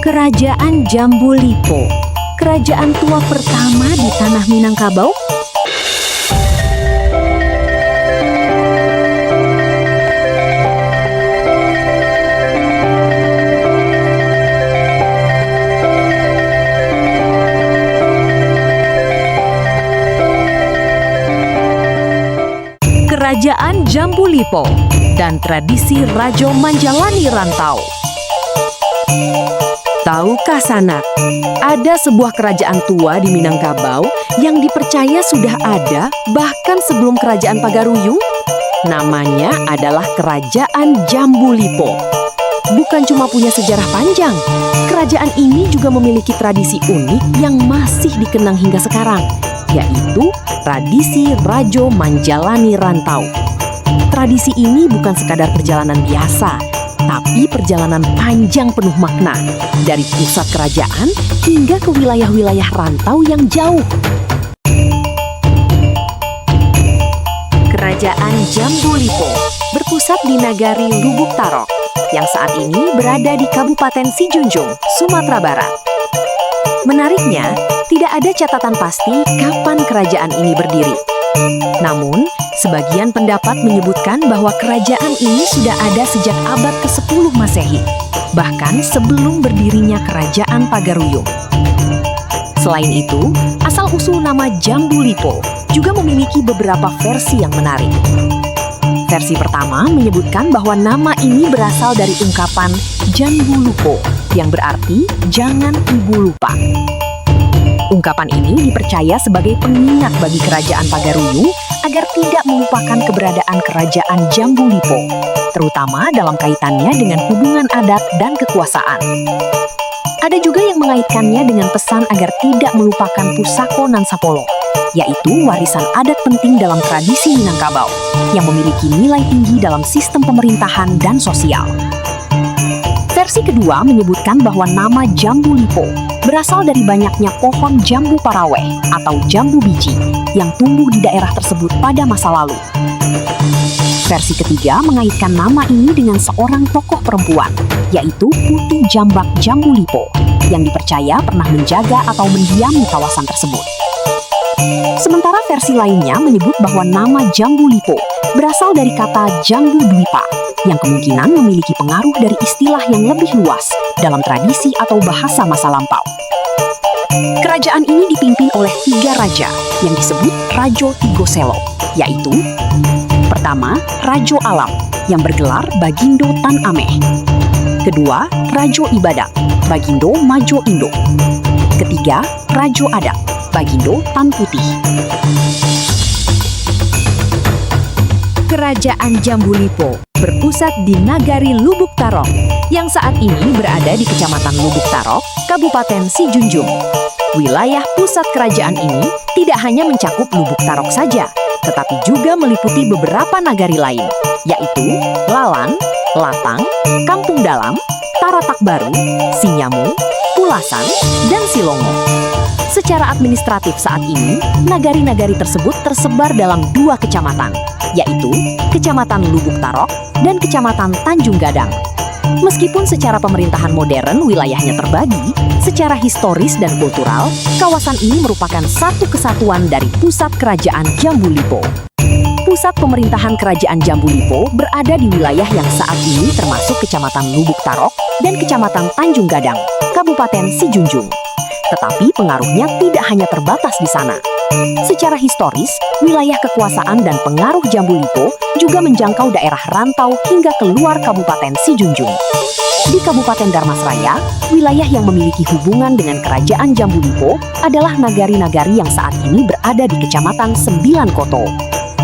Kerajaan Jambu Lipo, kerajaan tua pertama di tanah Minangkabau. Kerajaan Jambu Lipo dan tradisi Rajo Manjalani Rantau. Tahukah sanak, ada sebuah kerajaan tua di Minangkabau yang dipercaya sudah ada bahkan sebelum kerajaan Pagaruyung? Namanya adalah Kerajaan Jambu Lipo. Bukan cuma punya sejarah panjang, kerajaan ini juga memiliki tradisi unik yang masih dikenang hingga sekarang, yaitu tradisi Rajo Manjalani Rantau. Tradisi ini bukan sekadar perjalanan biasa, tapi perjalanan panjang penuh makna, dari pusat kerajaan hingga ke wilayah-wilayah rantau yang jauh. Kerajaan Jambu Lipo berpusat di Nagari Lubuk Tarok, yang saat ini berada di Kabupaten Sijunjung, Sumatera Barat. Menariknya, tidak ada catatan pasti kapan kerajaan ini berdiri. Namun, sebagian pendapat menyebutkan bahwa kerajaan ini sudah ada sejak abad ke-10 Masehi, bahkan sebelum berdirinya Kerajaan Pagaruyung. Selain itu, asal-usul nama Jambu Lipo juga memiliki beberapa versi yang menarik. Versi pertama menyebutkan bahwa nama ini berasal dari ungkapan Janbu Lupo, yang berarti jangan ibu lupa. Ungkapan ini dipercaya sebagai pengingat bagi Kerajaan Pagaruyung agar tidak melupakan keberadaan Kerajaan Jambu Lipo, terutama dalam kaitannya dengan hubungan adat dan kekuasaan. Ada juga yang mengaitkannya dengan pesan agar tidak melupakan Pusako Nan Sapolo, yaitu warisan adat penting dalam tradisi Minangkabau, yang memiliki nilai tinggi dalam sistem pemerintahan dan sosial. Versi kedua menyebutkan bahwa nama Jambu Lipo berasal dari banyaknya pohon jambu paraweh atau jambu biji yang tumbuh di daerah tersebut pada masa lalu. Versi ketiga mengaitkan nama ini dengan seorang tokoh perempuan, yaitu Putih Jambak Jambu Lipo, yang dipercaya pernah menjaga atau mendiami kawasan tersebut. Sementara versi lainnya menyebut bahwa nama Jambu Lipo berasal dari kata Jambu Dwipa, yang kemungkinan memiliki pengaruh dari istilah yang lebih luas dalam tradisi atau bahasa masa lampau. Kerajaan ini dipimpin oleh 3 raja yang disebut Rajo Tigoselo, yaitu pertama, Rajo Alam yang bergelar Bagindo Tan Ameh. Kedua, Rajo Ibadak, Bagindo Majo Indo. Ketiga, Rajo Adak, Bagindo Tan Putih. Kerajaan Jambu Lipo berpusat di Nagari Lubuk Tarok, yang saat ini berada di Kecamatan Lubuk Tarok, Kabupaten Sijunjung. Wilayah pusat kerajaan ini tidak hanya mencakup Lubuk Tarok saja, tetapi juga meliputi beberapa nagari lain, yaitu Lalan, Latang, Kampung Dalam, Taratak Baru, Sinyamu, Pulasan, dan Silongo. Secara administratif saat ini, nagari-nagari tersebut tersebar dalam 2 kecamatan, yaitu Kecamatan Lubuk Tarok dan Kecamatan Tanjung Gadang. Meskipun secara pemerintahan modern wilayahnya terbagi, secara historis dan kultural, kawasan ini merupakan satu kesatuan dari pusat kerajaan Jambu Lipo. Pusat pemerintahan kerajaan Jambu Lipo berada di wilayah yang saat ini termasuk Kecamatan Lubuk Tarok dan Kecamatan Tanjung Gadang, Kabupaten Sijunjung. Tetapi pengaruhnya tidak hanya terbatas di sana. Secara historis, wilayah kekuasaan dan pengaruh Jambu Lipo juga menjangkau daerah rantau hingga keluar Kabupaten Sijunjung. Di Kabupaten Darmasraya, wilayah yang memiliki hubungan dengan Kerajaan Jambu Lipo adalah nagari-nagari yang saat ini berada di Kecamatan Sembilan Koto.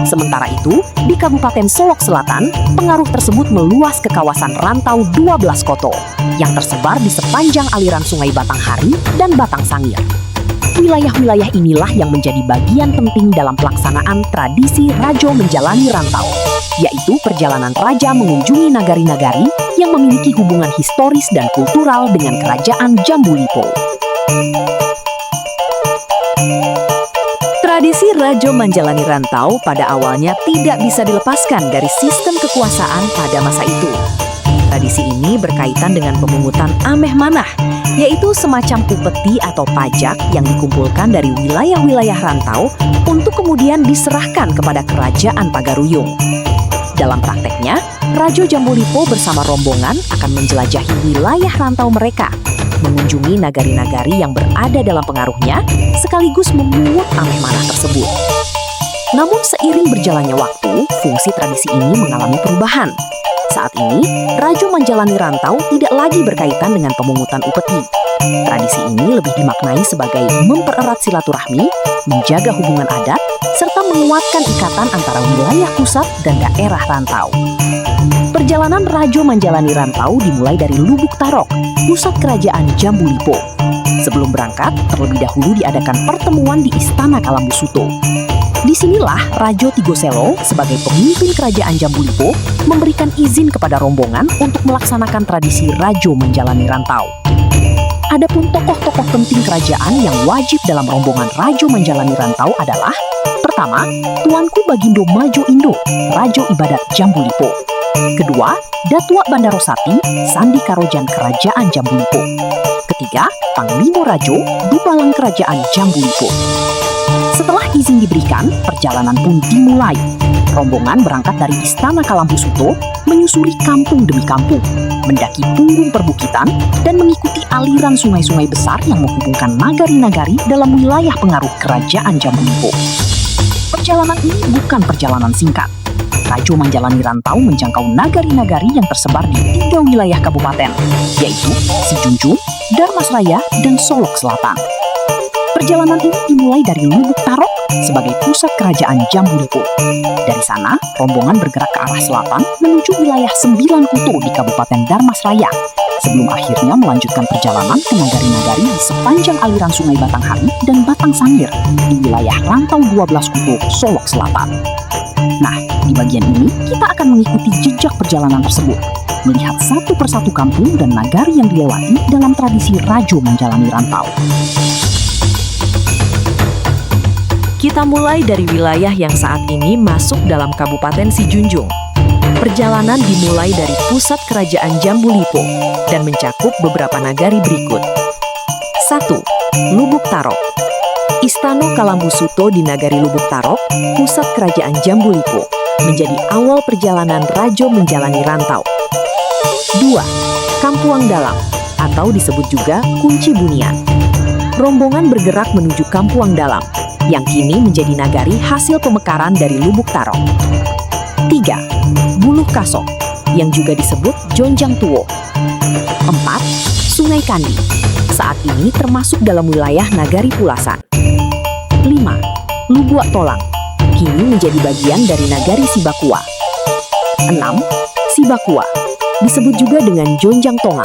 Sementara itu, di Kabupaten Solok Selatan, pengaruh tersebut meluas ke kawasan rantau 12 koto yang tersebar di sepanjang aliran Sungai Batanghari dan Batang Sangir. Wilayah-wilayah inilah yang menjadi bagian penting dalam pelaksanaan tradisi Rajo Menjalani Rantau, yaitu perjalanan raja mengunjungi nagari-nagari yang memiliki hubungan historis dan kultural dengan Kerajaan Jambu Lipo. Tradisi Rajo Manjalani Rantau pada awalnya tidak bisa dilepaskan dari sistem kekuasaan pada masa itu. Tradisi ini berkaitan dengan pemungutan ameh manah yaitu semacam upeti atau pajak yang dikumpulkan dari wilayah-wilayah rantau untuk kemudian diserahkan kepada Kerajaan Pagaruyung. Dalam prakteknya, Rajo Jambulipo bersama rombongan akan menjelajahi wilayah rantau mereka, mengunjungi nagari-nagari yang berada dalam pengaruhnya, sekaligus memungut ameh manah tersebut. Namun seiring berjalannya waktu, fungsi tradisi ini mengalami perubahan. Saat ini, Rajo menjalani rantau tidak lagi berkaitan dengan pemungutan upeti. Tradisi ini lebih dimaknai sebagai mempererat silaturahmi, menjaga hubungan adat, serta menguatkan ikatan antara wilayah pusat dan daerah rantau. Perjalanan Rajo menjalani rantau dimulai dari Lubuk Tarok, pusat kerajaan Jambulipo. Sebelum berangkat, terlebih dahulu diadakan pertemuan di Istana Kalambusuto. Disinilah Rajo Tigoselo sebagai pemimpin kerajaan Jambulipo memberikan izin kepada rombongan untuk melaksanakan tradisi Rajo menjalani rantau. Adapun tokoh-tokoh penting kerajaan yang wajib dalam rombongan Rajo menjalani rantau adalah: pertama, Tuanku Bagindo Majo Indo, Rajo Ibadat Jambulipo. Kedua, Datua Bandarosati, Sandi Karojan Kerajaan Jambulipo. Ketiga, Panglima Rajo, Dumalang Kerajaan Jambulipo. Setelah izin diberikan, perjalanan pun dimulai. Rombongan berangkat dari Istana Kalambusuto, menyusuri kampung demi kampung, mendaki punggung perbukitan, dan mengikuti aliran sungai-sungai besar yang menghubungkan nagari-nagari dalam wilayah pengaruh Kerajaan Jambulipo. Perjalanan ini bukan perjalanan singkat. Rajo menjalani rantau menjangkau nagari-nagari yang tersebar di 3 wilayah kabupaten, yaitu Sijunjung, Darmasraya, dan Solok Selatan. Perjalanan ini dimulai dari Lubuk Tarok sebagai pusat kerajaan Jambulipo. Dari sana, rombongan bergerak ke arah selatan menuju wilayah 9 Kuto di Kabupaten Darmasraya, sebelum akhirnya melanjutkan perjalanan ke nagari-nagari di sepanjang aliran Sungai Batanghari dan Batang Sangir di wilayah Rantau 12 Kuto, Solok Selatan. Nah, di bagian ini kita akan mengikuti jejak perjalanan tersebut, melihat satu persatu kampung dan nagari yang dilewati dalam tradisi Rajo menjalani rantau. Kita mulai dari wilayah yang saat ini masuk dalam Kabupaten Sijunjung. Perjalanan dimulai dari pusat kerajaan Jambulipo dan mencakup beberapa nagari berikut. 1. Lubuk Tarok. Istana Kalambusuto di nagari Lubuk Tarok, pusat kerajaan Jambulipo, menjadi awal perjalanan Rajo menjalani rantau. 2. Kampuang Dalam, atau disebut juga Kunci Bunian. Rombongan bergerak menuju Kampuang Dalam, yang kini menjadi nagari hasil pemekaran dari Lubuk Tarok. 3. Buluh Kasok, yang juga disebut Jonjang Tuo. 4. Sungai Kandi, saat ini termasuk dalam wilayah Nagari Pulasan. 5. Lubuak Tolang, kini menjadi bagian dari Nagari Sibakua. 6. Sibakua, disebut juga dengan Jonjang Tonga.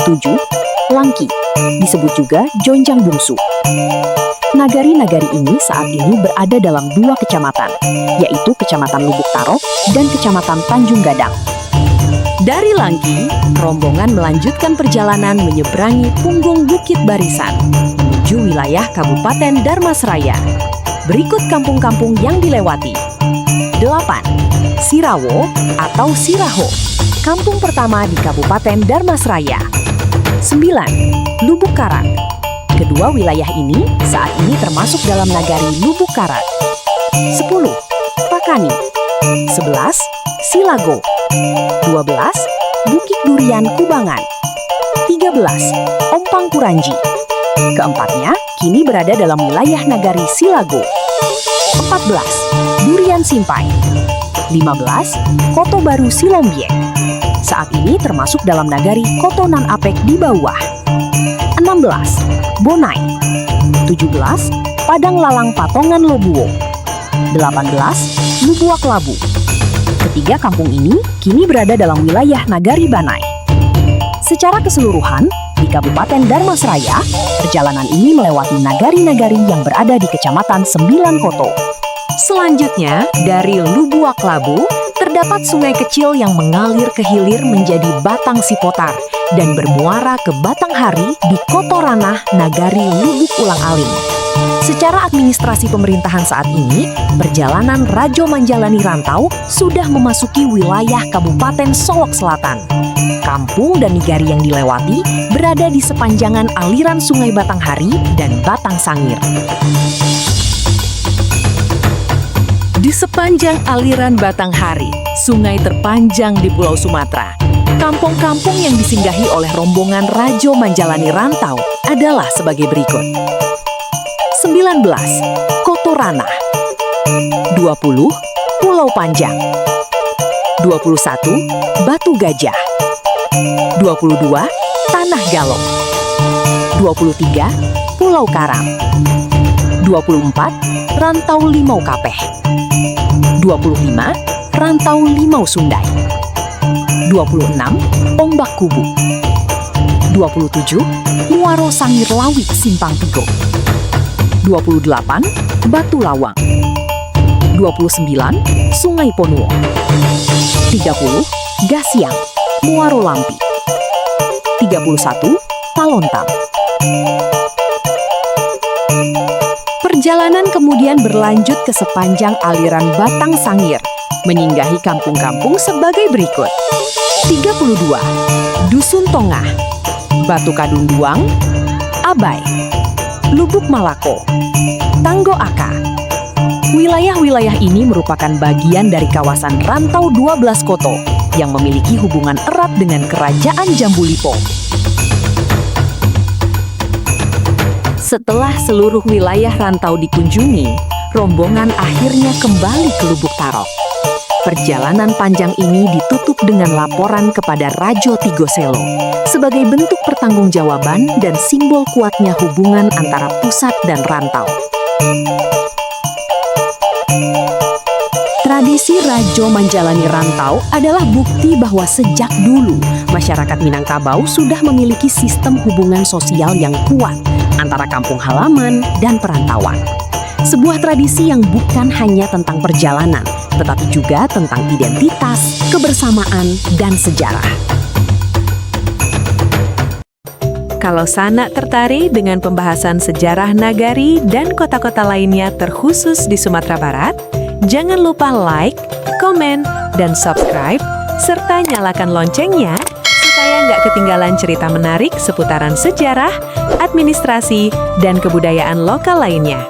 7. Langki, disebut juga Jonjang Bungsu. Nagari-nagari ini saat ini berada dalam 2 kecamatan, yaitu Kecamatan Lubuk Tarok dan Kecamatan Tanjung Gadang. Dari Langki, rombongan melanjutkan perjalanan menyeberangi punggung Bukit Barisan menuju wilayah Kabupaten Darmasraya. Berikut kampung-kampung yang dilewati. 8. Sirawo atau Siraho, kampung pertama di Kabupaten Darmasraya. 9. Lubuk Karak. Kedua wilayah ini saat ini termasuk dalam nagari Lubuk Karak. 10. Pakani. 11. Silago. 12. Bukit Durian Kubangan. 13. Ompang Kuranji. Keempatnya kini berada dalam wilayah nagari Silago. 14. Durian Simpai. 15. Koto Baru Silombiek. Saat ini termasuk dalam nagari Koto Nan Apek di bawah. 16. Bonai. 17. Padang Lalang Patongan Lobuo. 18. Lubuak Labu. Ketiga kampung ini kini berada dalam wilayah Nagari Banai. Secara keseluruhan, di Kabupaten Darmasraya, perjalanan ini melewati nagari-nagari yang berada di Kecamatan 9 Koto. Selanjutnya, dari Lubuak Labu, terdapat sungai kecil yang mengalir ke hilir menjadi Batang Sipotar dan bermuara ke Batanghari di Koto Ranah, Nagari Lubuk Ulang-Aling. Secara administrasi pemerintahan saat ini, perjalanan Rajo menjalani rantau sudah memasuki wilayah Kabupaten Solok Selatan. kampung dan negari yang dilewati berada di sepanjangan aliran Sungai Batanghari dan Batang Sangir. Di sepanjang aliran Batanghari, sungai terpanjang di Pulau Sumatera, kampung-kampung yang disinggahi oleh rombongan Rajo Manjalani Rantau adalah sebagai berikut. 19. Kotorana. 20. Pulau Panjang. 21. Batu Gajah. 22. Tanah Galong. 23. Pulau Karam. 24. Rantau Limau Kapeh. 25. Rantau Limau Sundai. 26. Ombak Kubu. 27. Muaro Sangir Lawik Simpang Tigo. 28. Batu Lawang. 29. Sungai Ponuo. 30. Gasiang, Muaro Lampi. 31. Talontam. Perjalanan kemudian berlanjut ke sepanjang aliran Batang Sangir, menyinggahi kampung-kampung sebagai berikut. 32. Dusun Tongah, Batu Kadunduang, Abai, Lubuk Malako, Tanggo Aka. Wilayah-wilayah ini merupakan bagian dari kawasan Rantau 12 Koto yang memiliki hubungan erat dengan Kerajaan Jambu Lipo. Setelah seluruh wilayah rantau dikunjungi, rombongan akhirnya kembali ke Lubuk Tarok. Perjalanan panjang ini ditutup dengan laporan kepada Rajo Tigoselo sebagai bentuk pertanggungjawaban dan simbol kuatnya hubungan antara pusat dan rantau. Tradisi Rajo Manjalani Rantau adalah bukti bahwa sejak dulu masyarakat Minangkabau sudah memiliki sistem hubungan sosial yang kuat antara kampung halaman dan perantauan. Sebuah tradisi yang bukan hanya tentang perjalanan, tetapi juga tentang identitas, kebersamaan, dan sejarah. Kalau Sanak tertarik dengan pembahasan sejarah nagari dan kota-kota lainnya terkhusus di Sumatera Barat, jangan lupa like, komen, dan subscribe, serta nyalakan loncengnya supaya nggak ketinggalan cerita menarik seputaran sejarah, administrasi, dan kebudayaan lokal lainnya.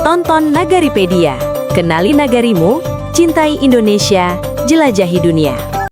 Tonton Nagaripedia, kenali nagarimu, cintai Indonesia, jelajahi dunia.